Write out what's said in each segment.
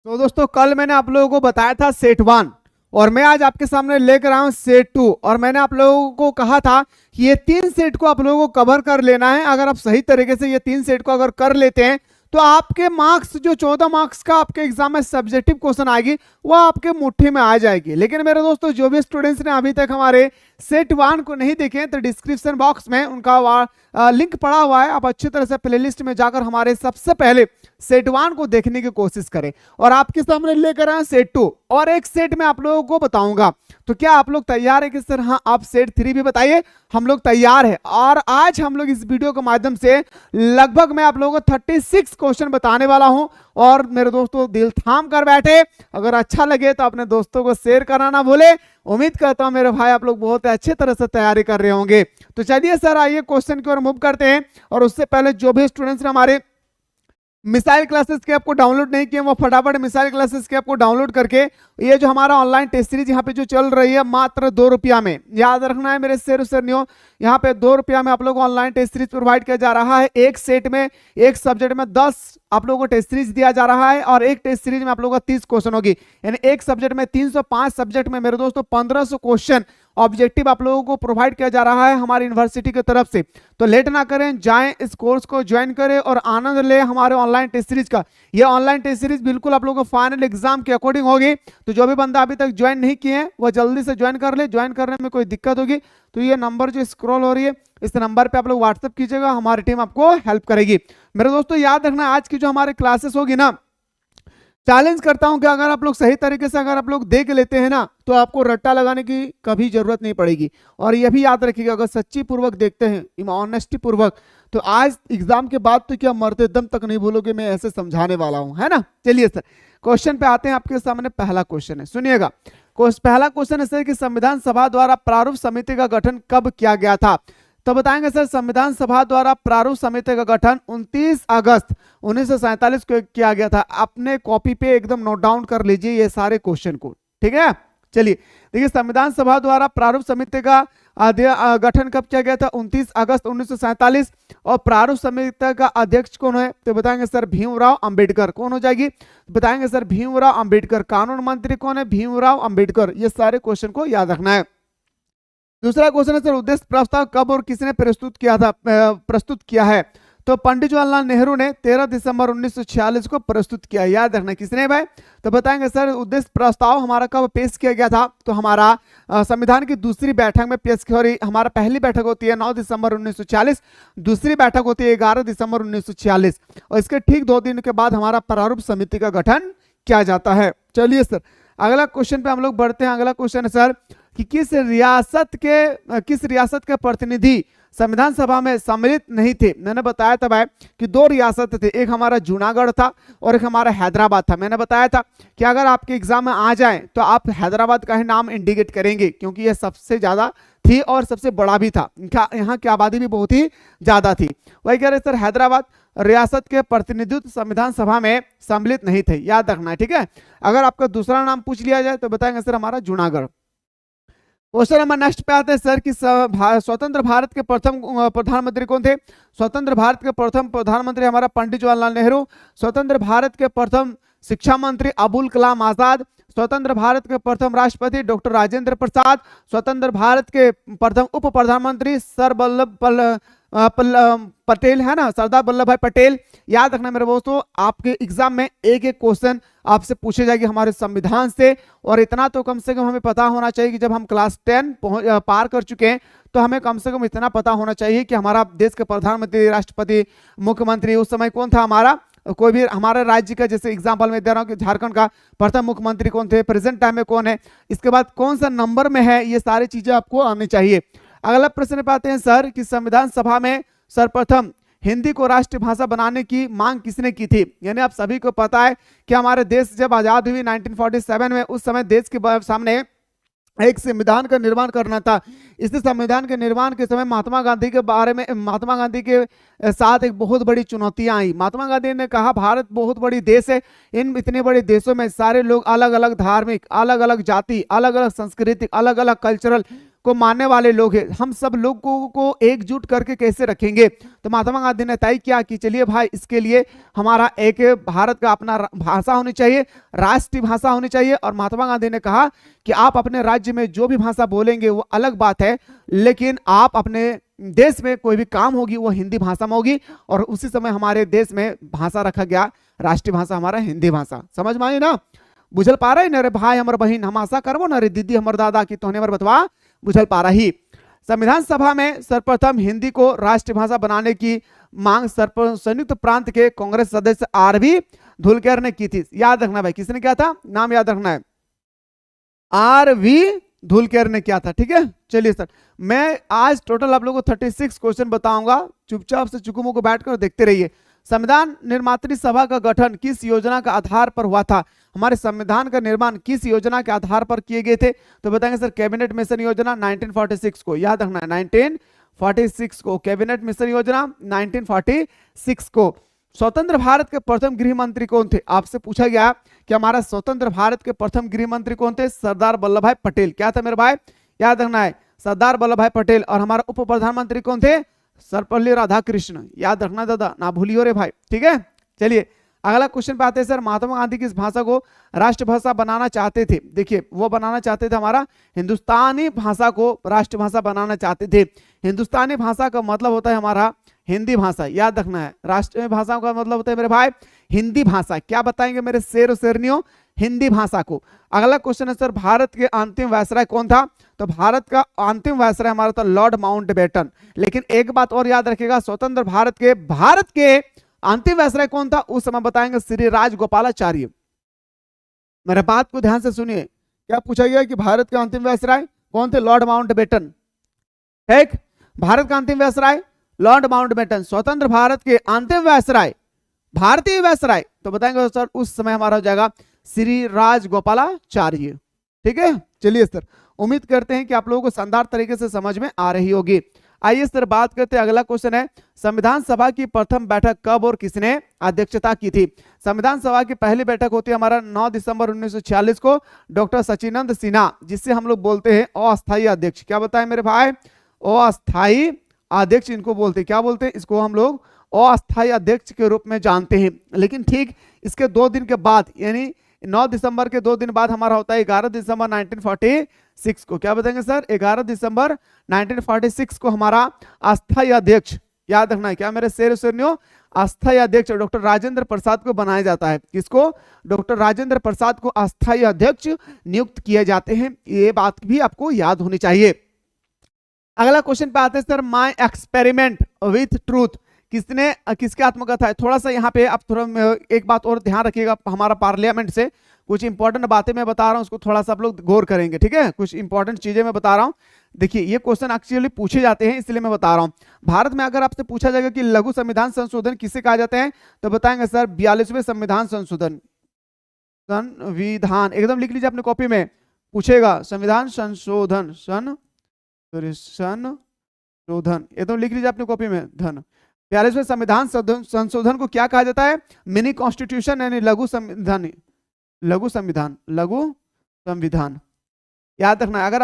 तो दोस्तों कल मैंने आप लोगों को बताया था सेट 1 और मैं आज आपके सामने लेकर आया हूं सेट 2। और मैंने आप लोगों को कहा था कि ये 3 सेट को आप लोगों को कवर कर लेना है। अगर आप सही तरीके से ये 3 सेट को अगर कर लेते हैं तो आपके मार्क्स जो 14 मार्क्स का आपके एग्जाम में सब्जेक्टिव क्वेश्चन आएगी वो आपके मुट्ठी में आ जाएगी। लेकिन मेरे दोस्तों जो भी स्टूडेंट्स ने अभी तक हमारे सेट 1 को नहीं देखे तो डिस्क्रिप्शन बॉक्स में उनका लिंक पड़ा हुआ है। आप अच्छी तरह से प्लेलिस्ट में जाकर हमारे सबसे पहले सेट 1 को देखने की कोशिश करें। और आपके सामने लेकर आए सेट 2 और एक सेट में आप लोगों को बताऊंगा। तो क्या आप लोग तैयार है कि सर हाँ आप सेट 3 भी बताइए? हम लोग तैयार है। और आज हम लोग इस वीडियो के माध्यम से लगभग मैं आप लोगों को 36 क्वेश्चन बताने वाला हूं। और मेरे दोस्तों दिल थाम कर बैठे, अगर अच्छा लगे तो अपने दोस्तों को शेयर करना ना भूले। उम्मीद करता हूं मेरे भाई आप लोग बहुत अच्छे तरह से तैयारी कर रहे होंगे। तो चलिए सर आइए क्वेश्चन की ओर मूव करते हैं। और उससे पहले जो भी स्टूडेंट्स ने हमारे मिसाइल क्लासेस के ऐप को डाउनलोड नहीं किए वो फटाफट मिसाइल क्लासेस के ऐप को डाउनलोड करके ये जो हमारा ऑनलाइन टेस्ट सीरीज यहाँ पे जो चल रही है मात्र 2 रुपया में, याद रखना है मेरे शेर नहीं, यहाँ पे 2 रुपया में आप लोगों को ऑनलाइन टेस्ट सीरीज प्रोवाइड किया जा रहा है। एक सेट में एक सब्जेक्ट में 10 आप लोगों को टेस्ट सीरीज दिया जा रहा है और एक टेस्ट सीरीज में आप लोगों का 30 क्वेश्चन होगी, यानी एक सब्जेक्ट में 305 सब्जेक्ट में मेरे दोस्तों 1500 क्वेश्चन ऑब्जेक्टिव आप लोगों को प्रोवाइड किया जा रहा है हमारी यूनिवर्सिटी की तरफ से। तो लेट ना करें, जाएं इस कोर्स को ज्वाइन करें और आनंद लें हमारे ऑनलाइन टेस्ट सीरीज का। ये ऑनलाइन टेस्ट सीरीज बिल्कुल आप लोगों को फाइनल एग्जाम के अकॉर्डिंग होगी। तो जो भी बंदा अभी तक ज्वाइन नहीं किए हैं वो जल्दी से ज्वाइन कर ले। ज्वाइन करने में कोई दिक्कत होगी तो ये नंबर जो स्क्रॉल हो रही है इस नंबर पे आप लोग व्हाट्सएप कीजिएगा, हमारी टीम आपको हेल्प करेगी। मेरे दोस्तों याद रखना आज की जो हमारे क्लासेस होगी ना, चैलेंज करता हूं कि अगर आप लोग सही तरीके से अगर आप लोग देख लेते हैं ना तो आपको रट्टा लगाने की कभी जरूरत नहीं पड़ेगी। और यह भी याद रखिएगा अगर सच्ची पूर्वक देखते हैं, ऑनेस्टी पूर्वक, तो आज एग्जाम के बाद तो क्या मरते दम तक नहीं भूलोगे मैं ऐसे समझाने वाला हूं, है ना। चलिए सर क्वेश्चन पे आते हैं। आपके सामने पहला क्वेश्चन है, सुनिएगा। पहला क्वेश्चन है सर कि संविधान सभा द्वारा प्रारूप समिति का गठन कब किया गया था? तो बताएंगे सर संविधान सभा द्वारा प्रारूप समिति का गठन 29 अगस्त 1947 को किया गया था। अपने कॉपी पे एकदम नोट डाउन कर लीजिए ये सारे क्वेश्चन को, ठीक है। चलिए देखिए संविधान सभा द्वारा प्रारूप समिति का गठन कब किया गया था? 29 अगस्त 1947। और प्रारूप समिति का अध्यक्ष कौन है? तो बताएंगे सर भीमराव अंबेडकर। कौन हो जाएगी? बताएंगे सर भीमराव अंबेडकर। कानून मंत्री कौन है? भीमराव अंबेडकर। ये सारे क्वेश्चन को याद रखना है। दूसरा क्वेश्चन है सर उद्देश्य प्रस्ताव कब और किसने प्रस्तुत किया है? तो पंडित जवाहरलाल नेहरू ने 13 दिसंबर 1946 को प्रस्तुत किया। याद रखना किसने भाई? तो बताएंगे सर उद्देश्य प्रस्ताव हमारा कब पेश किया गया था? तो हमारा संविधान की दूसरी बैठक में पेश किया। हमारा पहली बैठक होती है 9 दिसंबर 1946, दूसरी बैठक होती है 11 दिसंबर 1946 और इसके ठीक 2 दिन के बाद हमारा प्रारूप समिति का गठन किया जाता है। चलिए सर अगला क्वेश्चन पे हम लोग बढ़ते हैं। अगला क्वेश्चन है सर कि किस रियासत के प्रतिनिधि संविधान सभा में सम्मिलित नहीं थे? मैंने बताया था भाई कि 2 रियासत थे, एक हमारा जूनागढ़ था और एक हमारा हैदराबाद था। मैंने बताया था कि अगर आपके एग्जाम में आ जाए तो आप हैदराबाद का ही नाम इंडिकेट करेंगे क्योंकि यह सबसे ज्यादा थी और सबसे बड़ा भी था, यहाँ की आबादी भी बहुत ही ज्यादा थी। वही कह रहे सर हैदराबाद रियासत के प्रतिनिधित्व संविधान सभा में सम्मिलित नहीं थे, याद रखना है, ठीक है। अगर आपका दूसरा नाम पूछ लिया जाए तो बताएंगे सर हमारा जूनागढ़। क्वेश्चन नंबर नेक्स्ट पे आते हैं सर कि स्वतंत्र भारत के प्रथम प्रधानमंत्री कौन थे? स्वतंत्र भारत के प्रथम प्रधानमंत्री हमारा पंडित जवाहरलाल नेहरू। स्वतंत्र भारत के प्रथम शिक्षा मंत्री अबुल कलाम आजाद। स्वतंत्र भारत के प्रथम राष्ट्रपति डॉक्टर राजेंद्र प्रसाद। स्वतंत्र भारत के प्रथम उप प्रधानमंत्री सर पटेल, है ना, सरदार वल्लभ भाई पटेल। याद रखना मेरे दोस्तों आपके एग्जाम में एक एक क्वेश्चन आपसे पूछे जाएगी हमारे संविधान से। और इतना तो कम से कम हमें पता होना चाहिए कि जब हम क्लास 10 पार कर चुके हैं तो हमें कम से कम इतना पता होना चाहिए कि हमारा देश के प्रधानमंत्री, राष्ट्रपति, मुख्यमंत्री उस समय कौन था हमारा, कोई भी हमारे राज्य का, जैसे एग्जाम्पल में दे रहा हूँ कि झारखंड का प्रथम मुख्यमंत्री कौन थे, प्रेजेंट टाइम में कौन है, इसके बाद कौन सा नंबर में है, ये सारी चीजें आपको आनी चाहिए। अगला प्रश्न पाते हैं सर कि संविधान सभा में सर्वप्रथम हिंदी को राष्ट्रभाषा बनाने की मांग किसने की थी? यानी आप सभी को पता है कि हमारे देश जब आजाद हुई 1947 में, उस समय देश के सामने एक संविधान का निर्माण करना था। इस संविधान के निर्माण के समय महात्मा गांधी के साथ एक बहुत बड़ी चुनौतियां आई। महात्मा गांधी ने कहा भारत बहुत बड़ी देश है, इन इतने बड़े देशों में सारे लोग अलग अलग धार्मिक, अलग अलग जाति, अलग अलग सांस्कृतिक, अलग अलग कल्चरल को मानने वाले लोग हैं, हम सब लोगों को एकजुट करके कैसे रखेंगे। तो महात्मा गांधी ने तय किया कि चलिए भाई, इसके लिए हमारा एक भारत का अपना भाषा होनी चाहिए, राष्ट्रीय भाषा होनी चाहिए। और महात्मा गांधी ने कहा कि आप अपने राज्य में जो भी भाषा बोलेंगे वो अलग बात है, लेकिन आप अपने देश में कोई भी काम होगी वो हिंदी भाषा में होगी। और उसी समय हमारे देश में भाषा रखा गया, राष्ट्रीय भाषा हमारा हिंदी भाषा। समझ में आई ना, बुझल पा रहे न रे भाई हमर बहन, हम आशा करबो न रे दीदी हमर दादा की तोहने हमर बतवा बुझल पा रही। संविधान सभा में सर्वप्रथम हिंदी को राष्ट्रीय भाषा बनाने की मांग संयुक्त प्रांत के कांग्रेस सदस्य आरवी धुलकर ने की थी। याद रखना भाई, किसने किया था, नाम याद रखना है, आरवी धुलकर ने किया था। ठीक है, चलिए सर, मैं आज टोटल आप लोगों को 36 क्वेश्चन बताऊंगा, चुपचाप से चुकुमो को बैठकर देखते रहिए। संविधान निर्मात्री सभा का गठन किस योजना का आधार पर हुआ था, हमारे संविधान का निर्माण किस योजना के आधार पर किए गए थे। तो बताएंगे सर कैबिनेट मिशन योजना 1946 को, याद रखना है 1946 को, कैबिनेट मिशन योजना 1946 को। स्वतंत्र भारत के प्रथम गृह मंत्री कौन थे, आपसे पूछा गया कि हमारा स्वतंत्र भारत के प्रथम गृह मंत्री कौन थे, सरदार वल्लभ भाई पटेल। क्या था मेरे भाई, याद रखना है सरदार वल्लभ भाई पटेल। और हमारा उप प्रधानमंत्री कौन थे, सर्वपल्ली राधाकृष्ण। याद रखना दादा, ना भूलियो रे भाई। ठीक है, चलिए अगला क्वेश्चन पे आते हैं सर। महात्मा गांधी किस भाषा को राष्ट्रभाषा बनाना चाहते थे, देखिए वो बनाना चाहते थे हमारा हिंदुस्तानी भाषा को राष्ट्रभाषा बनाना चाहते थे। हिंदुस्तानी भाषा का मतलब होता है हमारा हिंदी भाषा, याद रखना है। राष्ट्रीय भाषाओं का मतलब होता है मेरे भाई हिंदी भाषा। क्या बताएंगे मेरे शेर और शेरनियों, हिंदी भाषा को। अगला क्वेश्चन है सर, भारत के अंतिम वायसराय कौन था, तो भारत का अंतिम वायसराय हमारा था लॉर्ड माउंटबेटन। लेकिन एक बात और याद रखिएगा, स्वतंत्र भारत के अंतिम वायसराय कौन था उस समय, बताएंगे श्री राजगोपालाचार्य। मेरे बात को ध्यान से सुनिए, क्या पूछा गया कि भारत के अंतिम वायसराय कौन थे, लॉर्ड माउंटबेटन। ठीक, भारत का अंतिम वायसराय लॉर्ड माउंटबेटन। स्वतंत्र भारत के अंतिम वायसराय, भारतीय वायसराय, तो बताएंगे सर उस समय हमारा हो जाएगा श्री राजगोपालाचार्य। ठीक है, चलिए सर, उम्मीद करते हैं कि आप लोगों को शानदार तरीके से समझ में आ रही होगी। आइए सर बात करते हैं, अगला क्वेश्चन है, संविधान सभा की प्रथम बैठक कब और किसने अध्यक्षता की थी। संविधान सभा की पहली बैठक होती है हमारा 9 दिसंबर 1946 को, डॉक्टर सचिदानंद सिन्हा, जिससे हम लोग बोलते हैं अस्थायी अध्यक्ष। क्या बताएं मेरे भाई, अस्थायी अध्यक्ष इनको बोलते हैं। क्या बोलते हैं, इसको हम लोग अस्थायी अध्यक्ष के रूप में जानते हैं। लेकिन ठीक इसके 2 दिन के बाद, यानी 9 दिसंबर के 2 दिन बाद हमारा होता है 11 दिसंबर 1946 को। क्या बताएंगे सर, 11 दिसंबर 1946 को हमारा अस्थायी अध्यक्ष, याद रखना है, क्या मेरे शेर शेरनियों, अस्थायी अध्यक्ष डॉक्टर राजेंद्र प्रसाद को बनाया जाता है। किसको, डॉक्टर राजेंद्र प्रसाद को अस्थायी अध्यक्ष नियुक्त किए जाते हैं। ये बात भी आपको याद होनी चाहिए। अगला क्वेश्चन पे आते हैं sir, my experiment with truth किसके आत्मकथा है। थोड़ा सा यहाँ पे आप थोड़ा एक बात और ध्यान रखिएगा, हमारा पार्लियामेंट से कुछ इंपॉर्टेंट बातें मैं बता रहा हूँ, उसको थोड़ा सा आप लोग गौर करेंगे। ठीक है, कुछ इंपॉर्टेंट चीजें मैं बता रहा हूँ। देखिए ये क्वेश्चन एक्चुअली पूछे जाते हैं, इसलिए मैं बता रहा हूँ। भारत में अगर आपसे पूछा जाएगा कि लघु संविधान संशोधन किसे कहा जाते हैं, तो बताएंगे सर 42वें संविधान संशोधन। संविधान एकदम लिख लीजिए अपनी कॉपी में, पूछेगा संविधान संशोधन, संशोधन एकदम लिख लीजिए अपनी कॉपी में, धन। 42वें संविधान संशोधन को क्या कहा जाता है, मिनी कॉन्स्टिट्यूशन, यानी लघु संविधान। लघु संविधान, लघु संविधान, याद रखना। अगर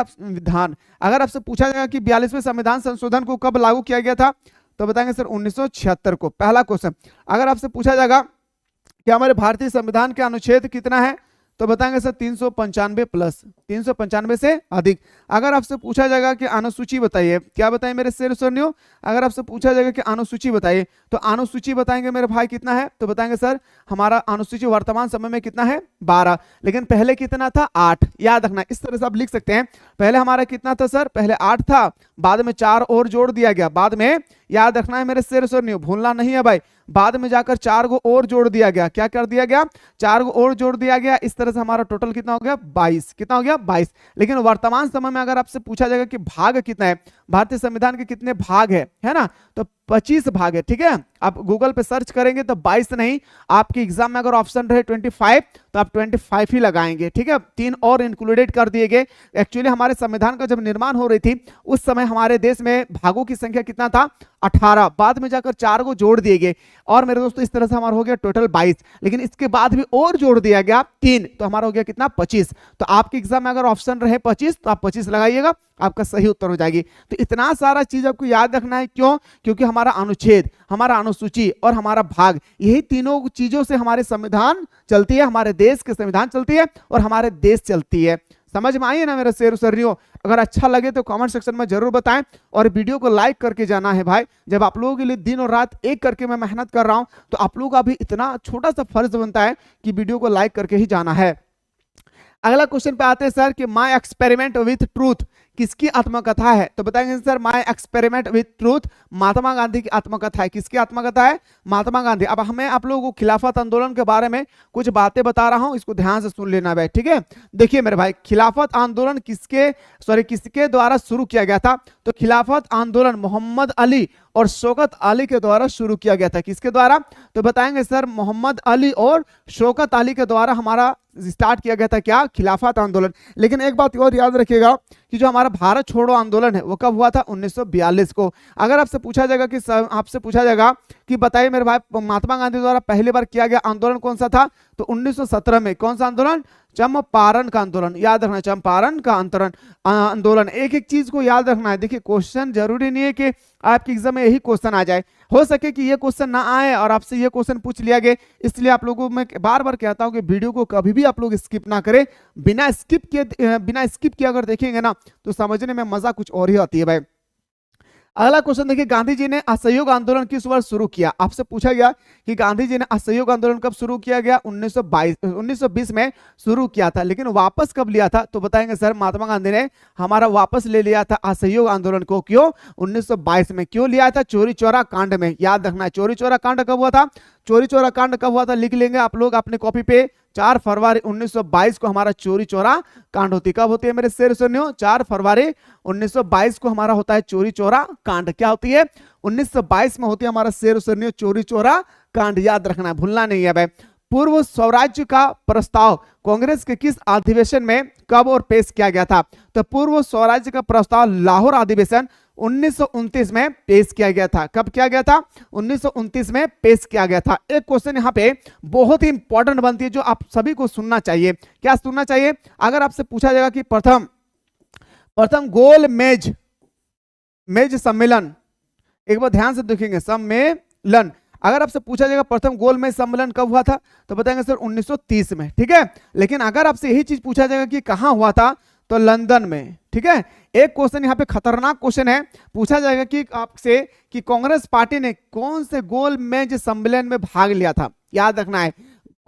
आपसे पूछा जाएगा कि 42वें संविधान संशोधन को कब लागू किया गया था, तो बताएंगे सर 1976 को। पहला क्वेश्चन। अगर आपसे पूछा जाएगा कि हमारे भारतीय संविधान के अनुच्छेद कितना है, तो बताएंगे सर 395 प्लस, 395 से अधिक। अगर आपसे पूछा जाएगा कि अनुसूची बताइए, क्या बताइए मेरे शेर शेरनियों, अगर आपसे पूछा जाएगा कि अनुसूची बताइए, तो अनुसूची बताएंगे मेरे भाई कितना है, तो बताएंगे सर हमारा अनुसूची वर्तमान समय में कितना है 12, लेकिन पहले कितना था 8। याद रखना, इस तरह से आप लिख सकते हैं, पहले हमारा कितना था सर, पहले 8 था, बाद में 4 और जोड़ दिया गया, बाद में, याद रखना है मेरे शेर शेरनियों, भूलना नहीं है भाई, बाद में जाकर 4 को और जोड़ दिया गया। क्या कर दिया गया, 4 को और जोड़ दिया गया। इस तरह से हमारा टोटल कितना हो गया 22। कितना हो गया 22। लेकिन वर्तमान समय में अगर आपसे पूछा जाएगा कि भाग कितना है, भारतीय संविधान के कितने भाग है ना, तो 25 भाग है। ठीक है, आप गूगल पे सर्च करेंगे तो 22 नहीं, आपके एग्जाम में अगर ऑप्शन रहे 25 तो आप 25 ही लगाएंगे, ठीक है। 3 और इंक्लूडेड कर दिए गए। एक्चुअली हमारे संविधान का जब निर्माण हो रही थी उस समय हमारे देश में भागों की संख्या कितना था, 18, बाद में जाकर 4 को जोड़ दिए गए और मेरे दोस्तों इस तरह से हमारा हो गया टोटल 22, लेकिन इसके बाद भी और जोड़ दिया गया 3, तो हमारा हो गया कितना, 25। तो आपके एग्जाम में अगर ऑप्शन रहे 25 तो आप 25 लगाइएगा, आपका सही उत्तर हो जाएगी। तो इतना सारा चीज आपको याद रखना है, क्यों? क्योंकि हमारा अनुच्छेद, हमारा अनुसूची और हमारा भाग, यही तीनों चीजों से हमारे संविधान चलती है, हमारे देश के संविधान चलती है और हमारे देश चलती है। समझ में आई है ना मेरे शेर सर्रियों? अगर अच्छा लगे तो कमेंट सेक्शन में जरूर बताएं और वीडियो को लाइक करके जाना है भाई। जब आप लोगों के लिए दिन और रात एक करके मैं मेहनत कर रहा हूं तो आप लोगों का भी इतना छोटा सा फर्ज बनता है कि वीडियो को लाइक करके ही जाना है। अगला क्वेश्चन पे आते हैं सर कि माय एक्सपेरिमेंट विथ ट्रूथ किसकी आत्मकथा है? तो बताएंगे sir my experiment with truth Mahatma Gandhi की आत्मकथा है। किसकी आत्मकथा है? महात्मा गांधी। अब हमें आप लोगों को खिलाफत आंदोलन के बारे में कुछ बातें बता रहा हूं, इसको ध्यान से सुन लेना भाई, ठीक है। देखिए मेरे भाई, खिलाफत आंदोलन किसके द्वारा शुरू किया गया था? तो खिलाफत आंदोलन मोहम्मद अली और शौकत अली के द्वारा शुरू किया गया था। किसके द्वारा? तो बताएंगे सर मोहम्मद अली और शौकत अली के द्वारा हमारा स्टार्ट किया गया था क्या? खिलाफत आंदोलन। लेकिन एक बात और याद रखिएगा कि जो हमारा भारत छोड़ो आंदोलन है वो कब हुआ था? 1942 को। अगर आपसे पूछा जाएगा कि बताइए मेरे भाई महात्मा गांधी द्वारा पहली बार किया गया आंदोलन कौन सा था? तो 1917 में। कौन सा आंदोलन? चंपारण का आंदोलन। याद रखना, चंपारण का आंदोलन। एक एक चीज को याद रखना है। देखिए क्वेश्चन जरूरी नहीं है कि आपके एग्जाम में यही क्वेश्चन आ जाए, हो सके कि ये क्वेश्चन ना आए और आपसे ये क्वेश्चन पूछ लिया गया। इसलिए आप लोगों को मैं बार बार कहता हूं कि वीडियो को कभी भी आप लोग स्किप ना करें। बिना स्किप किए अगर देखेंगे ना तो समझने में मजा कुछ और ही आती है भाई। अगला क्वेश्चन देखिए, गांधी जी ने असहयोग आंदोलन किस वर्ष शुरू किया? आपसे पूछा गया कि गांधी जी ने असहयोग आंदोलन कब शुरू किया गया? 1920 में शुरू किया था, लेकिन वापस कब लिया था? तो बताएंगे सर महात्मा गांधी ने हमारा वापस ले लिया था असहयोग आंदोलन को। क्यों? 1922 में। क्यों लिया था? चोरी चौरा कांड में। याद रखना, चोरी चौरा कांड कब हुआ था? चोरी चौरा कांड कब हुआ था लिख लेंगे आप लोग अपने कॉपी पे। 4 फरवरी 1922 को हमारा चोरी चौरा कांड होती। कब होती है मेरे शेर सुनियो? 4 फरवरी 1922 को हमारा होता है चोरी चौरा कांड। क्या होती है? 1922 में होती है हमारा शेर सुनियो चोरी चौरा कांड। याद रखना, भूलना नहीं है भाई। पूर्व स्वराज्य का प्रस्ताव कांग्रेस के किस अधिवेशन में कब और पेश किया गया था? तो पूर्व स्वराज्य का प्रस्ताव लाहौर अधिवेशन 1929 में पेश किया गया था। कब किया गया था? 1929 में पेश किया गया था। एक क्वेश्चन यहाँ पे बहुत ही इंपॉर्टेंट बनती है जो आप सभी को सुनना चाहिए। क्या सुनना चाहिए? अगर आपसे पूछा जाएगा कि प्रथम गोल मेज सम्मेलन, एक बार ध्यान से देखेंगे, सम्मेलन अगर आपसे पूछा जाएगा प्रथम गोल मेज सम्मेलन कब हुआ था तो बताएंगे सर 1930 में, ठीक है। लेकिन अगर आपसे यही चीज पूछा जाएगा कि कहां हुआ था तो लंदन में, ठीक है। एक क्वेश्चन यहाँ पे खतरनाक क्वेश्चन है, पूछा जाएगा कि आपसे कि कांग्रेस पार्टी ने कौन से गोल मेज सम्मेलन में भाग लिया था। याद रखना है,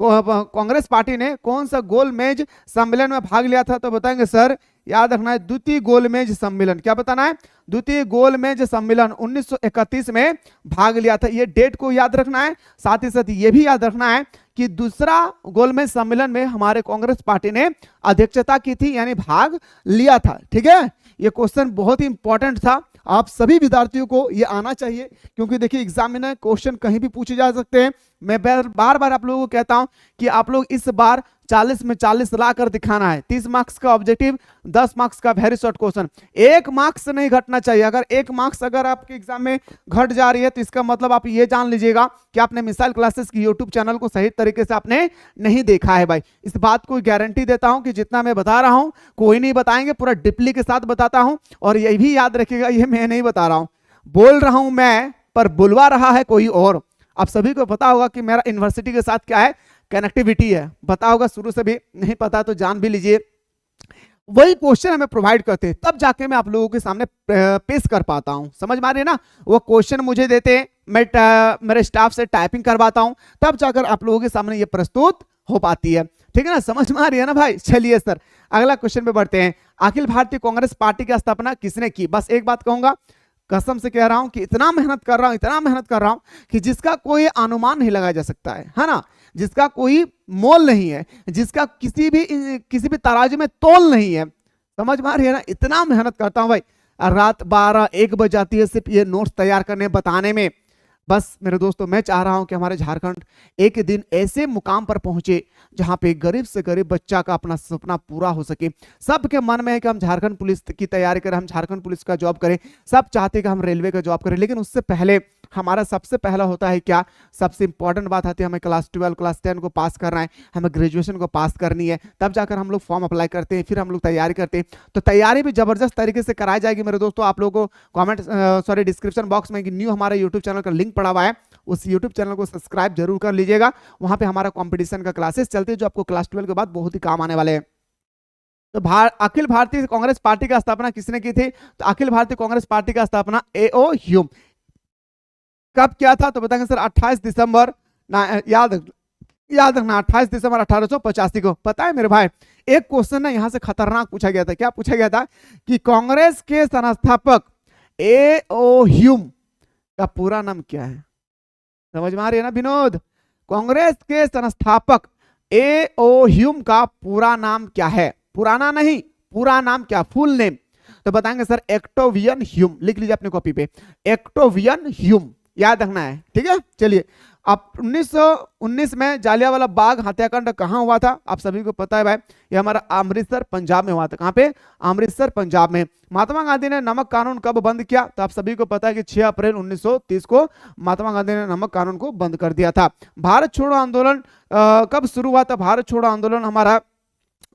कांग्रेस पार्टी ने कौन सा गोल मेज सम्मेलन में भाग लिया था तो बताएंगे सर, याद रखना है द्वितीय गोलमेज सम्मेलन। क्या बताना है? द्वितीय गोलमेज सम्मेलन 1931 में भाग लिया था। ये डेट को याद रखना है। साथ ही साथ ये भी याद रखना है कि दूसरा गोलमेज सम्मेलन में हमारे कांग्रेस पार्टी ने अध्यक्षता की थी, यानी भाग लिया था, ठीक है। ये क्वेश्चन बहुत ही इंपॉर्टेंट था, आप सभी विद्यार्थियों को ये आना चाहिए, क्योंकि देखिए एग्जाम में क्वेश्चन कहीं भी पूछे जा सकते हैं। मैं बार बार आप लोगों को कहता हूं कि आप लोग इस बार 40 में 40 ला कर दिखाना है। 30 मार्क्स का ऑब्जेक्टिव, 10 मार्क्स का वेरी शॉर्ट क्वेश्चन। 1 मार्क्स नहीं घटना चाहिए। अगर 1 मार्क्स अगर आपके एग्जाम में घट जा रही है तो इसका मतलब आप ये जान लीजिएगा कि आपने मिसाइल क्लासेस की यूट्यूब चैनल को सही तरीके से आपने नहीं देखा है भाई। इस बात को गारंटी देता हूं कि जितना मैं बता रहा हूं कोई नहीं बताएंगे, पूरा डिप्ली के साथ बताता हूं। और ये भी याद रखिएगा, ये मैं नहीं बता रहा हूं, बोल रहा हूं मैं, पर बुलवा रहा है कोई और। आप सभी को पता होगा कि मेरा यूनिवर्सिटी के साथ क्या है, कनेक्टिविटी है, पता होगा शुरू से भी, नहीं पता तो जान भी लीजिए। वही क्वेश्चन हमें प्रोवाइड करते हैं, तब जाके मैं आप लोगों के सामने पेश कर पाता हूं। समझ में आ रही है ना? वो क्वेश्चन मुझे देते हैं, मैं मेरे स्टाफ से टाइपिंग करवाता हूं, तब जाकर आप लोगों के सामने ये प्रस्तुत हो पाती है, ठीक है ना? समझ में आ रही है ना भाई? चलिए सर अगला क्वेश्चन पे बढ़ते हैं। अखिल भारतीय कांग्रेस पार्टी की स्थापना किसने की? बस एक बात कहूंगा, कसम से कह रहा हूं कि इतना मेहनत कर रहा हूं कि जिसका कोई अनुमान नहीं लगाया जा सकता है ना, जिसका कोई मोल नहीं है, जिसका किसी भी तराजू में तोल नहीं है। समझ में आ रही है ना? इतना मेहनत करता हूं भाई, रात 12-1 बज जाती है सिर्फ ये नोट्स तैयार करने बताने में। बस मेरे दोस्तों मैं चाह रहा हूं कि हमारे झारखंड एक दिन ऐसे मुकाम पर पहुंचे जहां पे गरीब से गरीब बच्चा का अपना सपना पूरा हो सके। सबके मन में है कि हम झारखंड पुलिस की तैयारी करें, हम झारखंड पुलिस का जॉब करें, सब चाहते हैं कि हम रेलवे का जॉब करें, लेकिन उससे पहले हमारा सबसे पहला होता है क्या, सबसे इंपॉर्टेंट बात आती है हमें क्लास 12 क्लास 10 को पास करना है, हमें ग्रेजुएशन को पास करनी है, तब जाकर हम लोग फॉर्म अप्लाई करते हैं, फिर हम लोग तैयारी करते हैं। तो तैयारी भी जबरदस्त तरीके से कराई जाएगी मेरे दोस्तों। आप लोगों को कमेंट डिस्क्रिप्शन बॉक्स में न्यू हमारा यूट्यूब चैनल का लिंक पड़ा हुआ है, उस यूट्यूब चैनल को सब्सक्राइब जरूर कर लीजिएगा। वहां पे हमारा कंपटीशन का क्लासेस चलते हैं जो आपको क्लास 12 के बाद बहुत ही काम आने वाले हैं। तो अखिल भारतीय कांग्रेस पार्टी का स्थापना किसने की थी, तो अखिल भारतीय कांग्रेस पार्टी का स्थापना A.O. ह्यूम कब किया था, तो बताएंगे सर 28 दिसंबर, याद रखना 28 दिसंबर 1885 को। पता है मेरे भाई, एक क्वेश्चन ना यहां से खतरनाक पूछा गया था। क्या पूछा गया था कि कांग्रेस के संस्थापक A.O. ह्यूम का पूरा नाम क्या है। समझ में आ रही है ना विनोद, कांग्रेस के संस्थापक A.O. ह्यूम का पूरा नाम क्या है, पुराना नहीं, पूरा नाम क्या, फुल नेम। तो बताएंगे सर एक्टोवियन ह्यूम, लिख लीजिए अपने कॉपी पे, एक्टोवियन ह्यूम याद रखना है, ठीक है। चलिए अब 1919 में जालियांवाला बाग हत्याकांड कहां हुआ था, आप सभी को पता है भाई, ये हमारा अमृतसर पंजाब में हुआ था। कहां पे, अमृतसर पंजाब में। महात्मा गांधी ने नमक कानून कब बंद किया, तो आप सभी को पता है कि 6 अप्रैल 1930 को महात्मा गांधी ने नमक कानून को बंद कर दिया था। भारत छोड़ो आंदोलन कब शुरू हुआ था, भारत छोड़ो आंदोलन हमारा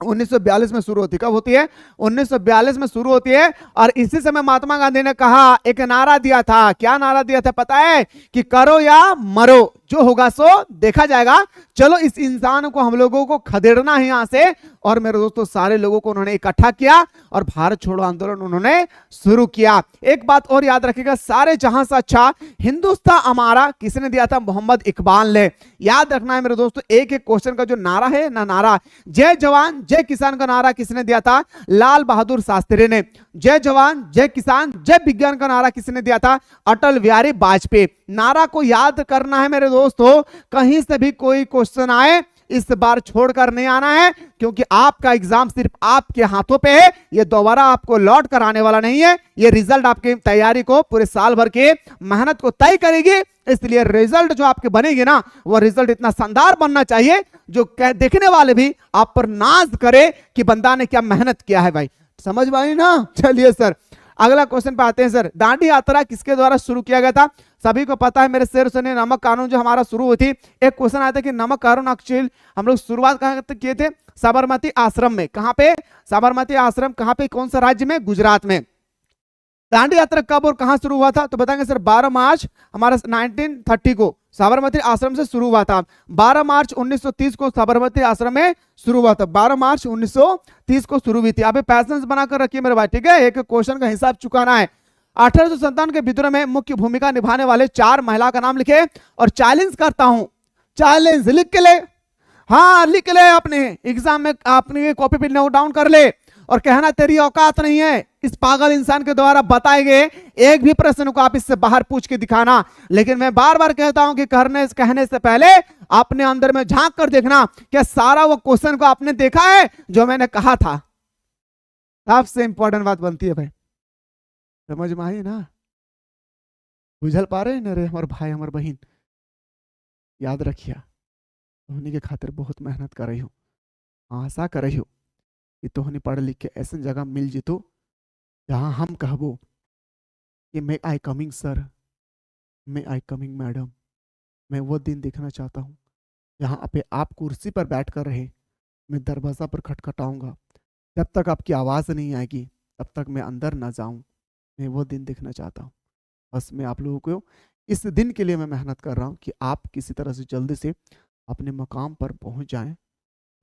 1942 में शुरू होती, कब होती है, 1942 में शुरू होती है। और इसी समय महात्मा गांधी ने कहा, एक नारा दिया था, क्या नारा दिया था पता है, कि करो या मरो, जो होगा सो देखा जाएगा। चलो इस इंसान को हम लोगों को खदेड़ना है यहां से। और मेरे दोस्तों सारे लोगों को उन्होंने इकट्ठा किया और भारत छोड़ो आंदोलन उन्होंने शुरू किया। एक बात और याद रखिएगा, सारे जहां से अच्छा हिंदुस्तान हमारा किसने दिया था, मोहम्मद इकबाल ने। याद रखना है मेरे दोस्तों, एक एक क्वेश्चन का जो नारा है ना, नारा जय जवान जय किसान का नारा किसने दिया था, लाल बहादुर शास्त्री ने। जय जवान जय किसान जय विज्ञान का नारा किसने दिया था, अटल बिहारी वाजपेयी। नारा को याद करना है मेरे दोस्तों, कहीं से भी कोई क्वेश्चन आए इस बार छोड़कर नहीं आना है, क्योंकि आपका एग्जाम सिर्फ आपके हाथों पे है, ये दोबारा आपको लौट कर आने वाला नहीं है। ये रिजल्ट आपकी तैयारी को पूरे साल भर के मेहनत को तय करेगी, इसलिए रिजल्ट जो आपके बनेगी ना, वो रिजल्ट इतना शानदार बनना चाहिए जो देखने वाले भी आप पर नाज करे कि बंदा ने क्या मेहनत किया है। भाई समझ में आई ना। चलिए सर अगला क्वेश्चन पे आते हैं। सर दांडी यात्रा किसके द्वारा शुरू किया गया था, सभी को पता है मेरे शेर सुनिए, नमक कानून जो हमारा शुरू हुई थी। एक क्वेश्चन आया था कि नमक कानून एक्चुअली हम लोग शुरुआत कहां किए थे, साबरमती आश्रम में। कहां पे, साबरमती आश्रम कहां पे, कौन सा राज्य में, गुजरात में। दांडी यात्रा कब और कहां शुरू हुआ था, तो बताएंगे सर 12 मार्च हमारा 1930 को साबरमती आश्रम से शुरू हुआ था। 12 मार्च 1930 को साबरमती आश्रम में शुरू हुआ था, 12 मार्च 1930 को शुरू हुई थी। आप पैसेंस बनाकर रखिए मेरे भाई, ठीक है, एक क्वेश्चन का हिसाब चुकाना है। 1857 के विद्रोह में मुख्य भूमिका निभाने वाले 4 महिला का नाम लिखे और चैलेंज करता हूं, चैलेंज लिख के ले, हाँ लिख ले, अपने एग्जाम में अपनी कॉपी पे नोट डाउन कर ले और कहना तेरी औकात नहीं है इस पागल इंसान के द्वारा बताए गए एक भी प्रश्न को आप इससे बाहर पूछ के दिखाना। लेकिन मैं बार बार कहता हूं कि कहने से पहले अपने अंदर में झांक कर देखना, क्या सारा वो क्वेश्चन को आपने देखा है जो मैंने कहा था। सबसे इंपॉर्टेंट बात बनती है भाई, समझ में आई ना, बुझल पा रहे ना रे हमारे भाई हमारे बहन। याद रखिए तोहनी के खातिर बहुत मेहनत कर रही हूँ, आशा कर रही हूँ कि तोहनी पढ़ लिख के ऐसे जगह मिल जितो जहाँ हम कहबो कि मैं आई कमिंग सर, मैं आई कमिंग मैडम। मैं वो दिन देखना चाहता हूँ जहाँ पे आप कुर्सी पर बैठ कर रहे, मैं दरवाज़ा पर खटखटाऊंगा, जब तक आपकी आवाज़ नहीं आएगी तब तक मैं अंदर ना जाऊँ। मैं वो दिन देखना चाहता हूँ। बस मैं आप लोगों को इस दिन के लिए मैं मेहनत कर रहा हूँ कि आप किसी तरह से जल्दी से अपने मकाम पर पहुँच जाएं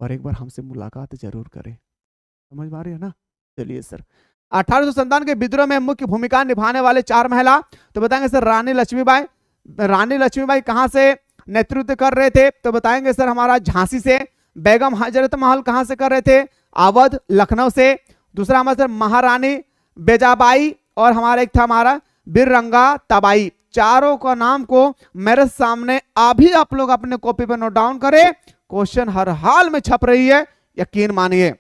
और एक बार हमसे मुलाकात जरूर करें। समझ पा रहे हैं ना। चलिए सर 1857 के विद्रोह में मुख्य भूमिका निभाने वाले 4 महिला, तो बताएंगे सर रानी लक्ष्मीबाई। रानी लक्ष्मीबाई कहां से नेतृत्व कर रहे थे, तो बताएंगे सर हमारा झांसी से। बेगम हजरत महल कहां से कर रहे थे, अवध लखनऊ से। दूसरा हमारा सर महारानी बेजाबाई और हमारा एक था हमारा बिररंगा तबाई। चारों का नाम को मेरे सामने अभी आप लोग अपने कॉपी पर नोट डाउन करें, क्वेश्चन हर हाल में छप रही है, यकीन मानिए।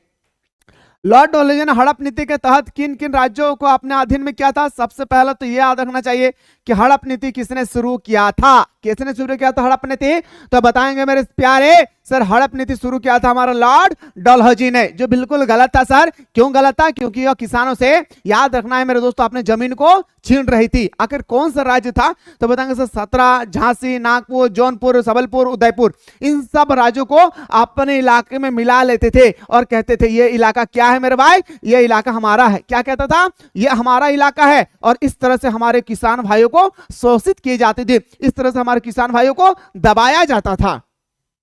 लॉर्ड डॉल्हौजी ने हड़प नीति के तहत किन किन राज्यों को अपने अधीन में किया था? सबसे पहला तो ये याद रखना चाहिए कि हड़प नीति किसने शुरू किया था? किसने शुरू किया था हड़प नीति? तो बताएंगे मेरे प्यारे सर, हड़प नीति शुरू किया था हमारा लॉर्ड डॉल्हौजी ने, जो बिल्कुल गलत था सर। क्यों गलत था? क्योंकि यह किसानों से, याद रखना है मेरे दोस्तों, अपने जमीन को छीन रही थी। आखिर कौन सा राज्य था? तो बताएंगे सर, 17 झांसी, नागपुर, जौनपुर, सबलपुर, उदयपुर, इन सब राज्यों को अपने इलाके में मिला लेते थे और कहते थे ये इलाका क्या है मेरे भाई? ये इलाका हमारा है। क्या कहता था? ये हमारा इलाका है। और इस तरह से हमारे किसान भाइयों को शोषित किए जाते थे, इस तरह से हमारे किसान भाइयों को दबाया जाता था।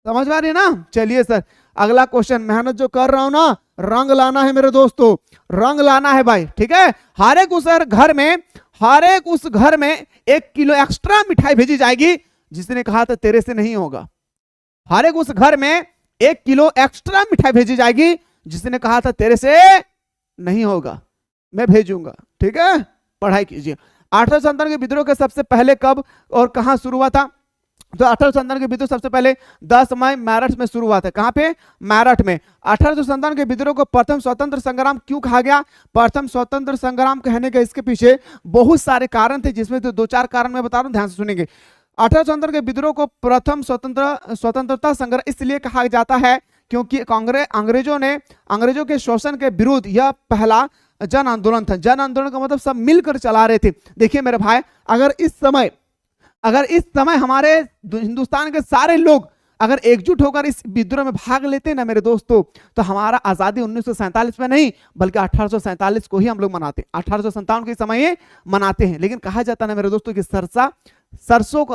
समझ पा रही है ना? चलिए सर, अगला क्वेश्चन। मेहनत जो कर रहा हूं ना, रंग लाना है मेरे दोस्तों, रंग लाना है भाई, ठीक है। हर एक उस घर में 1 किलो एक्स्ट्रा मिठाई भेजी जाएगी, जिसने कहा था तेरे से नहीं होगा। हर एक उस घर में 1 किलो एक्स्ट्रा मिठाई भेजी जाएगी, जिसने कहा था तेरे से नहीं होगा, मैं भेजूंगा, ठीक है। पढ़ाई कीजिए। 1857 के विद्रोह के सबसे पहले कब और कहां शुरू हुआ था? तो 1857 के विद्रोह सबसे पहले 10 मई मेरठ में शुरू हुआ था। कहां पे? मेरठ में। 1857 के विद्रोह को प्रथम स्वतंत्र संग्राम क्यों कहा गया? प्रथम स्वतंत्र संग्राम कहने के इसके पीछे बहुत सारे कारण थे, जिसमें तो 2-4 कारण मैं बता रहा हूं, ध्यान से सुनेंगे। 1857 के विद्रोह को प्रथम स्वतंत्रता संग्राम इसलिए कहा जाता है क्योंकि अंग्रेजों के शोषण के विरुद्ध यह पहला जन आंदोलन था। जन आंदोलन का मतलब सब मिलकर चला रहे थे। देखिए मेरे भाई, अगर इस समय हमारे हिंदुस्तान के सारे लोग अगर एकजुट होकर इस विद्रोह में भाग लेते ना मेरे दोस्तों, तो हमारा आजादी 1947 में नहीं बल्कि 1847 को ही हम लोग मनाते, 1857 के समय मनाते हैं। लेकिन कहा जाता है ना मेरे दोस्तों कि सरसों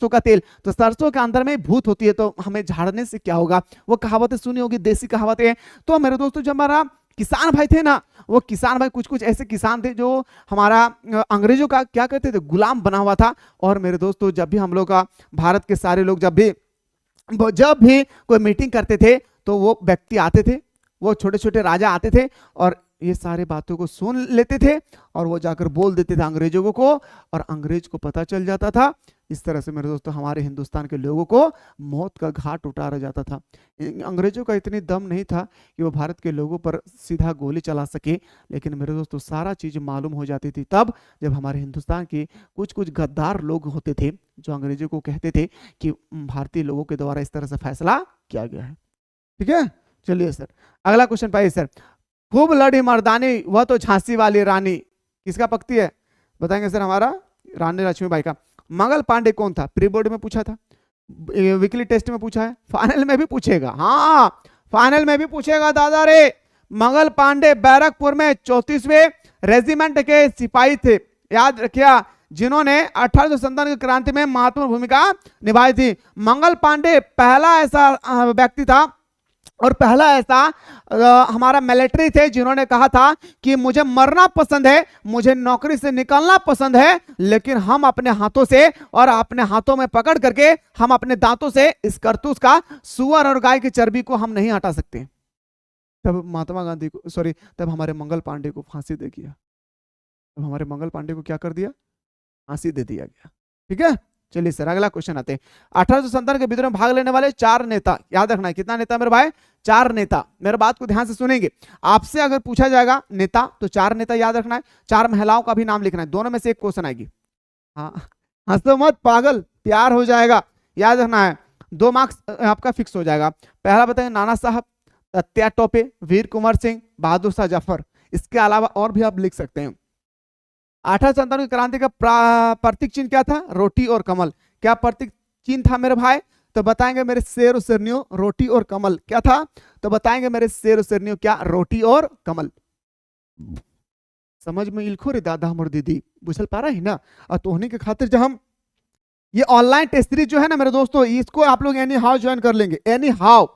का तेल, तो सरसों के अंदर में भूत होती है, तो हमें झाड़ने से क्या होगा? वो कहावतें सुनी होगी, देसी कहावतें। तो मेरे दोस्तों, जब हमारा किसान भाई थे ना, वो किसान भाई कुछ ऐसे किसान थे जो हमारा अंग्रेजों का क्या कहते थे, गुलाम बना हुआ था। और मेरे दोस्तों, जब भी हम लोग का भारत के सारे लोग जब भी कोई मीटिंग करते थे, तो वो व्यक्ति आते थे, वो छोटे छोटे राजा आते थे और ये सारे बातों को सुन लेते थे और वो जाकर बोल देते थे अंग्रेजों को, और अंग्रेज को पता चल जाता था। इस तरह से मेरे दोस्तों, हमारे हिंदुस्तान के लोगों को मौत का घाट उतारा जाता था। अंग्रेजों का इतनी दम नहीं था कि वो भारत के लोगों पर सीधा गोली चला सके, लेकिन मेरे दोस्तों सारा चीज मालूम हो जाती थी तब जब हमारे हिंदुस्तान के कुछ गद्दार लोग होते थे, जो अंग्रेजों को कहते थे कि भारतीय लोगों के द्वारा इस तरह से फैसला किया गया है। ठीक है, चलिए सर, अगला क्वेश्चन पाइए सर। खूब लड़ी मर्दानी वह तो झांसी वाली रानी, किसका पक्ति है? बताएंगे सर, हमारा रानी लक्ष्मीबाई का। मंगल पांडे कौन था? प्री बोर्ड में पूछा था, वीकली टेस्ट में पूछा है, फाइनल में भी पूछेगा। हाँ, फाइनल में भी पूछेगा दादा रे। मंगल पांडे बैरकपुर में 34वें रेजिमेंट के सिपाही थे, याद रखिए, जिन्होंने 1857 की क्रांति में महत्वपूर्ण भूमिका निभाई थी। मंगल पांडे पहला ऐसा व्यक्ति था और पहला ऐसा हमारा मिलिट्री थे जिन्होंने कहा था कि मुझे मरना पसंद है, मुझे नौकरी से निकलना पसंद है, लेकिन हम अपने हाथों से और अपने हाथों में पकड़ करके हम अपने दांतों से इस करतूस का, सुअर और गाय की चर्बी को हम नहीं हटा सकते। तब महात्मा गांधी को, सॉरी, तब हमारे मंगल पांडे को फांसी दे दिया। तब हमारे मंगल पांडे को क्या कर दिया? फांसी दे दिया गया। ठीक है, चलिए सर, अगला क्वेश्चन आते हैं। 1857 के विद्रोह में भाग लेने वाले 4 नेता, याद रखना है, कितना नेता मेरे भाई? 4 नेता। मेरे बात को ध्यान से सुनेंगे। आपसे अगर पूछा जाएगा नेता, तो 4 नेता याद रखना है। 4 महिलाओं का भी नाम लिखना है, दोनों में से एक क्वेश्चन आएगी। हाँ, हंसो मत पागल, प्यार हो जाएगा, याद रखना है। 2 मार्क्स आपका फिक्स हो जाएगा। पहला बताएंगे नाना साहब, तात्या टोपे, वीर कुंवर सिंह, बहादुर शाह जफर। इसके अलावा और भी आप लिख सकते हैं। 1857 की क्रांति का प्रतीक चिन्ह क्या था? रोटी और कमल। क्या प्रतीक चिन्ह था मेरे भाई? तो बताएंगे मेरे शेर और शेरनियों, रोटी और कमल। क्या था? तो बताएंगे मेरे शेर और शेरनियों, क्या? रोटी और कमल। समझ में इलखो रे दादा हमर दीदी, बुझल पा रहा है ना। और तोहनी के खातिर जब हम ये ऑनलाइन टेस्ट सीरीज जो है ना मेरे दोस्तों, इसको आप लोग एनी हाउ ज्वाइन कर लेंगे। एनी हाउ,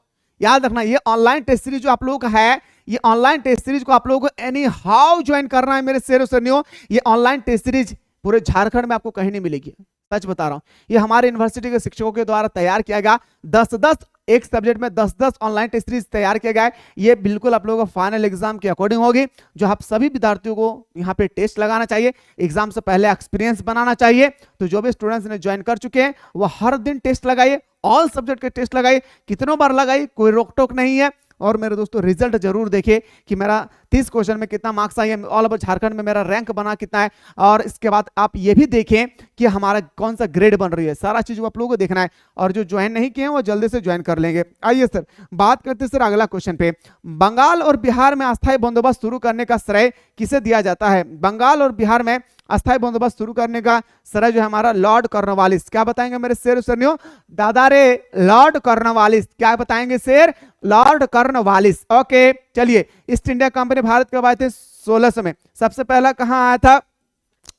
याद रखना, ये ऑनलाइन टेस्ट सीरीज जो आप लोगों का है, ये ऑनलाइन टेस्ट सीरीज को आप लोगों को एनी हाउ ज्वाइन करना है मेरे शेरों शेरनियों। ये ऑनलाइन टेस्ट सीरीज पूरे झारखंड में आपको कहीं नहीं मिलेगी, सच बता रहा हूं। ये हमारे यूनिवर्सिटी के शिक्षकों के द्वारा तैयार किया गया 10-10 एक सब्जेक्ट में 10-10 ऑनलाइन टेस्ट सीरीज तैयार किया गया है। ये बिल्कुल आप लोगों को फाइनल एग्जाम के अकॉर्डिंग होगी, जो आप सभी विद्यार्थियों को यहाँ पे टेस्ट लगाना चाहिए। एग्जाम से पहले एक्सपीरियंस बनाना चाहिए। तो जो भी स्टूडेंट्स ने ज्वाइन कर चुके हैं वो हर दिन टेस्ट लगाइए, ऑल सब्जेक्ट के टेस्ट लगाइए, कितनों बार लगाइए, कोई रोक टोक नहीं है। और मेरे दोस्तों रिजल्ट जरूर देखिए कि मेरा 30 क्वेश्चन में कितना मार्क्स आए, ऑल ओवर झारखंड में मेरा रैंक बना कितना है, और इसके बाद आप ये भी देखें कि हमारा कौन सा ग्रेड बन रही है। सारा चीज आप लोगों को देखना है, और जो ज्वाइन नहीं किए हैं वो जल्दी से ज्वाइन कर लेंगे। आइए सर बात करते हैं सर अगला क्वेश्चन पे। बंगाल और बिहार में अस्थायी बंदोबस्त शुरू करने का श्रेय किसे दिया जाता है? बंगाल और बिहार में अस्थायी बंदोबस्त शुरू करने का श्रेय जो है हमारा लॉर्ड कॉर्नवालिस। क्या बताएंगे मेरे शेर सरनियों? दादा रे लॉर्ड कॉर्नवालिस। क्या बताएंगे शेर? Lord Cornwallis. ओके चलिए, ईस्ट इंडिया कंपनी भारत कब आए थे? 1600 में। सबसे पहला कहां आया था?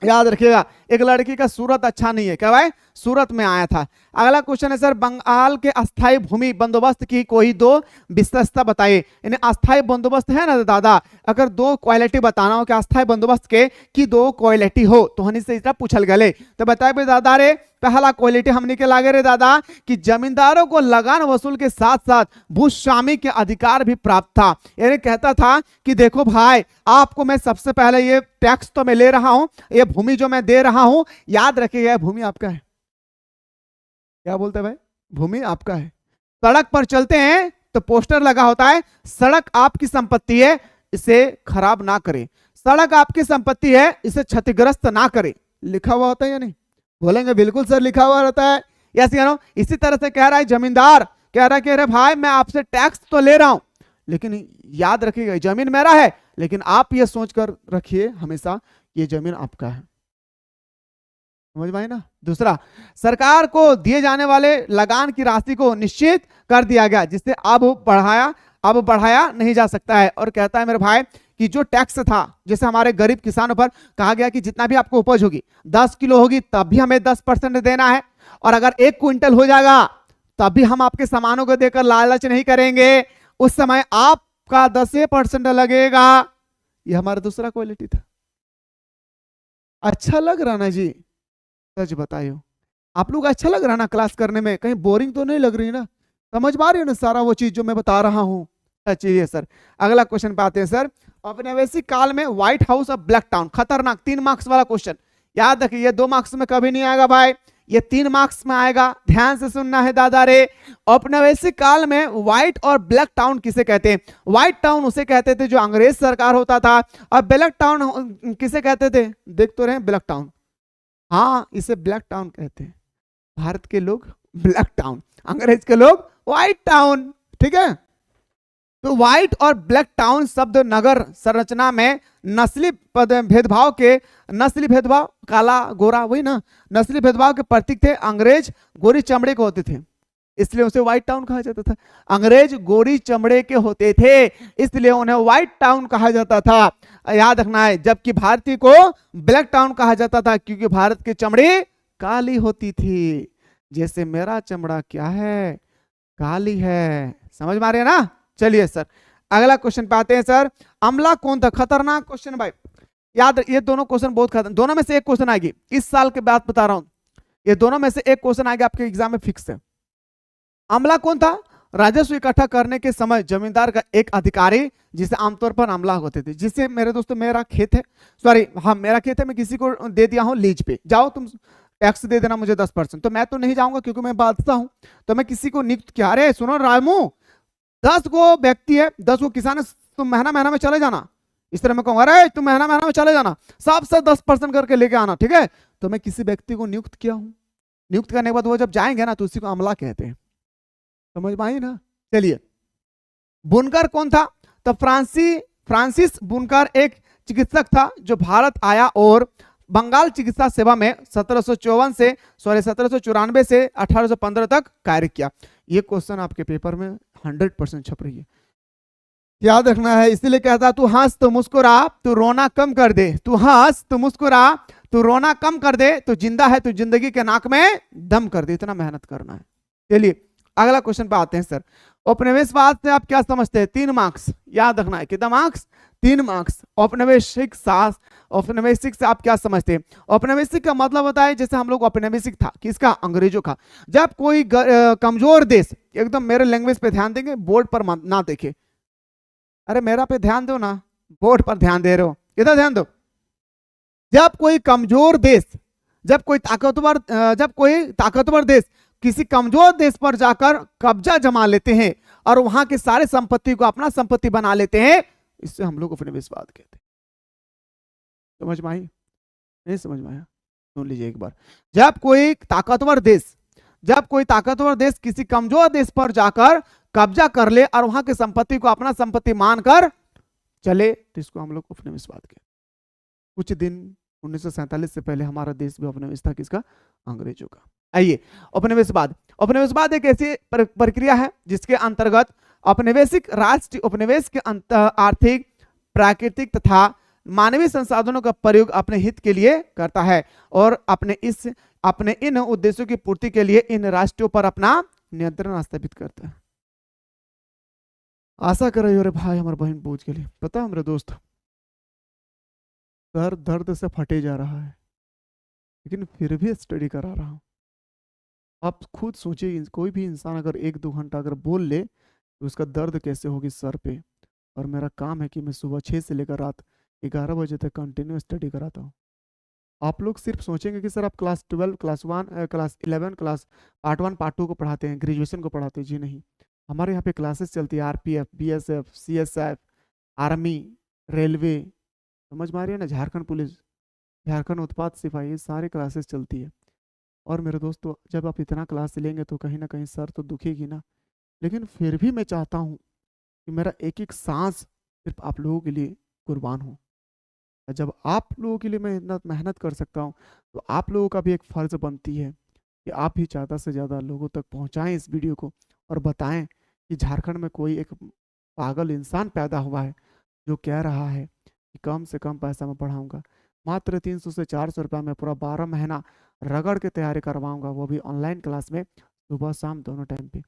याद रखिएगा, एक लड़की का सूरत अच्छा नहीं है, क्या भाई? सूरत में आया था। अगला क्वेश्चन है सर, बंगाल के अस्थायी भूमि बंदोबस्त की कोई दो विशेषता बताइए। यानी अस्थायी बंदोबस्त है ना दादा, अगर दो क्वालिटी बताना हो कि अस्थायी बंदोबस्त के की दो क्वालिटी हो तो हनी से इतना पूछल गए तो बताए भाई दादा रे। पहला क्वालिटी हमने के लागे रे दादा कि जमींदारों को लगान वसूल के साथ साथ भूस्वामी के अधिकार भी प्राप्त था। यानी कहता था कि देखो भाई, आपको मैं सबसे पहले ये टैक्स तो मैं ले रहा हूं, ये भूमि जो मैं दे रहा हूं, याद रखिएगा भूमि आपका है। क्या बोलते हैं भाई? भूमि आपका है। सड़क पर चलते हैं तो पोस्टर लगा होता है, सड़क आपकी संपत्ति है, इसे खराब ना करें। सड़क आपकी संपत्ति है, इसे क्षतिग्रस्त ना करें। लिखा हुआ होता है या नहीं? बोलेंगे बिल्कुल सर लिखा हुआ रहता है। यस या नो? इसी तरह से कह रहा है जमींदार, कह रहा है कि अरे भाई मैं आपसे टैक्स तो ले रहा हूं, लेकिन याद रखिएगा जमीन मेरा है, लेकिन आप ये सोचकर रखिए हमेशा ये जमीन आपका है। समझ में आई ना? दूसरा, सरकार को दिए जाने वाले लगान की राशि को निश्चित कर दिया गया, जिससे अब बढ़ाया नहीं जा सकता है। और कहता है मेरे भाई कि जो टैक्स था, जैसे हमारे गरीब किसानों पर कहा गया कि जितना भी आपको उपज होगी 10 किलो होगी तब भी हमें 10% देना है, और अगर 1 क्विंटल हो जाएगा तब भी हम आपके सामानों को देकर लालच नहीं करेंगे, उस समय आपका 10% लगेगा। ये हमारा दूसरा क्वालिटी था। अच्छा लग रहा ना जी? सच बताइयो, आप लोग अच्छा लग रहा ना क्लास करने में? कहीं बोरिंग तो नहीं लग रही ना? समझ पा रही हो ना सारा वो चीज जो मैं बता रहा हूं? चलिए सर अगला क्वेश्चन पे आते हैं सर। औपनिवेशिक काल में व्हाइट हाउस और ब्लैक टाउन, खतरनाक 3 मार्क्स वाला क्वेश्चन। याद रखिए ये 2 मार्क्स में कभी नहीं आएगा भाई, ये 3 मार्क्स में आएगा। ध्यान से सुनना है दादा रे। औपनिवेशिक काल में व्हाइट और ब्लैक टाउन किसे कहते हैं? व्हाइट टाउन उसे कहते थे जो अंग्रेज सरकार होता था, और ब्लैक टाउन किसे कहते थे? देख तो रहे ब्लैक टाउन, हाँ इसे ब्लैक टाउन कहते हैं। भारत के लोग ब्लैक टाउन, अंग्रेज के लोग व्हाइट टाउन। ठीक है, तो व्हाइट और ब्लैक टाउन शब्द नगर संरचना में नस्ली भेदभाव, काला गोरा, वही ना, नस्ली भेदभाव के प्रतीक थे। अंग्रेज गोरी चमड़े के होते थे, इसलिए उसे व्हाइट टाउन कहा जाता था। अंग्रेज गोरी चमड़े के होते थे, इसलिए उन्हें व्हाइट टाउन कहा जाता था। याद रखना है, जबकि भारतीय को ब्लैक टाउन कहा जाता था, क्योंकि भारत की चमड़ी काली होती थी। जैसे मेरा चमड़ा क्या है? काली है। समझ में आ रही है ना? चलिए सर अगला क्वेश्चन पे आते हैं सर। अमला कौन था? खतरनाक क्वेश्चन भाई, याद, ये दोनों क्वेश्चन बहुत खतरनाक, दोनों में से एक क्वेश्चन आएगी इस साल के बाद बता रहा हूं, ये दोनों में से एक क्वेश्चन आएगा आपके एग्जाम में फिक्स है। अमला कौन था? राजस्व इकट्ठा करने के समय जमींदार का एक अधिकारी, जिसे आमतौर पर अमला होते थे। जिसे मेरे दोस्तों मेरा खेत है, सॉरी हाँ मेरा खेत है, मैं किसी को दे दिया हूं लीज पे, जाओ तुम टैक्स दे देना मुझे 10%, तो मैं तो नहीं जाऊंगा क्योंकि मैं बादशाह हूं। तो मैं किसी को नियुक्त किया, अरे सुनो रामू 10 गो व्यक्ति है, 10 गो किसान है, तुम महीना में चले जाना। इस तरह मैं कहूंगा अरे तुम महीना में चले जाना, सबसे 10% करके लेके आना, ठीक है? तो मैं किसी व्यक्ति को नियुक्त किया हूं, नियुक्त करने के बाद वो जब जाएंगे ना तो उसी को अमला कहते हैं। समझ में आई ना? चलिए, बुनकर कौन था? तो फ्रांसिस बुनकर एक चिकित्सक था जो भारत आया और बंगाल चिकित्सा सेवा में 1794 से 1815 तक कार्य किया। ये क्वेश्चन आपके पेपर में 100% छप रही है, याद रखना है। इसीलिए कहता तू हंस तो मुस्कुरा, तू रोना कम कर दे, तू हंस तो मुस्कुरा, तू रोना कम कर दे, तू जिंदा है तो जिंदगी के नाक में दम कर दे। इतना मेहनत करना है। चलिए अगला क्वेश्चन पे आते हैं सर। औपनिवेशवाद से आप क्या समझते हैं? 3 मार्क्स, याद रखना है। कितना मार्क्स? 3 मार्क्स। औपनिवेशिक से आप क्या समझते हैं? औपनिवेशिक का मतलब होता है, जैसे हम लोग औपनिवेशिक था किसका? अंग्रेजों का। जब कोई कमजोर देश, एकदम मेरे लैंग्वेज पे ध्यान देंगे, बोर्ड पर ना देखे, अरे मेरा पे ध्यान दो ना, बोर्ड पर ध्यान दे रहे हो, इधर ध्यान दो। जब कोई कमजोर देश, जब कोई ताकतवर देश किसी कमजोर देश पर जाकर कब्जा जमा लेते हैं और वहां के सारे संपत्ति को अपना संपत्ति बना लेते हैं, इससे हम लोग उपनिवेशवाद कहते हैं। समझ में आई? नहीं समझ में आया? सुन लीजिए एक बार। जब कोई ताकतवर देश किसी कमजोर देश पर जाकर कब्जा कर ले और वहां की संपत्ति को अपना संपत्ति मानकर चले, तो इसको हम लोग उपनिवेशवाद कहते हैं। कुछ दिन 1947 से पहले हमारा देश भी उपनिवेश था, किसका? अंग्रेजों का। आइए, उपनिवेशवाद एक ऐसी प्रक्रिया है जिसके अंतर्गत औपनिवेशिक राष्ट्र उपनिवेश के आर्थिक, प्राकृतिक तथा मानवीय संसाधनों का प्रयोग अपने हित के लिए करता है और अपने इन उद्देश्यों की पूर्ति के लिए इन राष्ट्रों पर अपना नियंत्रण स्थापित करता है। आशा कर रही हो रे भाई हमारे बहन पूछ के लिए। पता है मेरे दोस्त, सर दर्द से फटे जा रहा है, लेकिन फिर भी स्टडी करा रहा हूं। आप खुद सोचिए, कोई भी इंसान अगर 1-2 घंटा अगर बोल ले तो उसका दर्द कैसे होगी सर पे। और मेरा काम है कि मैं सुबह 6 से लेकर रात 11 बजे तक कंटिन्यू स्टडी कराता हूँ। आप लोग सिर्फ सोचेंगे कि सर आप class 12, class 1, class 11, class part 1, part 2 को पढ़ाते हैं, ग्रेजुएशन को पढ़ाते हैं। जी नहीं, हमारे यहाँ पे क्लासेस चलती है RPF, BSF, CSF, army, railway, समझ में आ रही है ना, झारखंड पुलिस, झारखंड उत्पाद सिपाही, ये सारी क्लासेस चलती है। और मेरे दोस्तों, जब आप इतना क्लास लेंगे तो कहीं ना कहीं सर तो दुखेगी ना, लेकिन फिर भी मैं चाहता हूँ कि मेरा एक एक सांस सिर्फ आप लोगों के लिए कुर्बान हो। जब आप लोगों के लिए मैं इतना मेहनत कर सकता हूँ तो आप लोगों का भी एक फर्ज बनती है कि आप भी ज़्यादा से ज़्यादा लोगों तक पहुँचाएं इस वीडियो को और बताएं कि झारखंड में कोई एक पागल इंसान पैदा हुआ है जो कह रहा है कि कम से कम पैसा मैं पढ़ाऊँगा, मात्र 300 से 400 रुपये में पूरा 12 महीना रगड़ के तैयारी करवाऊँगा, वो भी ऑनलाइन क्लास में सुबह शाम दोनों टाइम पे।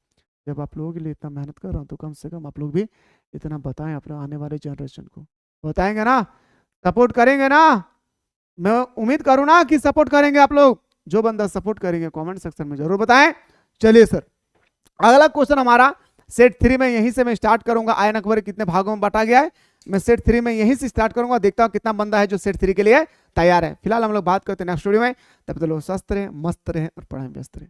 जब आप लोगों के लिए इतना मेहनत कर रहा हूँ तो कम से कम आप लोग भी इतना बताएं अपने आने वाले जनरेशन को। बताएंगे ना? सपोर्ट करेंगे ना? मैं उम्मीद करूँ ना कि सपोर्ट करेंगे आप लोग। जो बंदा सपोर्ट करेंगे कमेंट सेक्शन में जरूर बताएं। चलिए सर, अगला क्वेश्चन हमारा सेट 3 में यहीं से मैं स्टार्ट करूंगा। आयन अकबर कितने भागों में बांटा गया है, मैं सेट 3 में यहीं से स्टार्ट करूंगा। देखता हूं कितना बंदा है जो सेट 3 के लिए तैयार है। फिलहाल हम लोग बात करते हैं नेक्स्ट वीडियो में। तब तक लोग स्वस्थ रहें, मस्त रहें और पढ़ाई में व्यस्त रहें।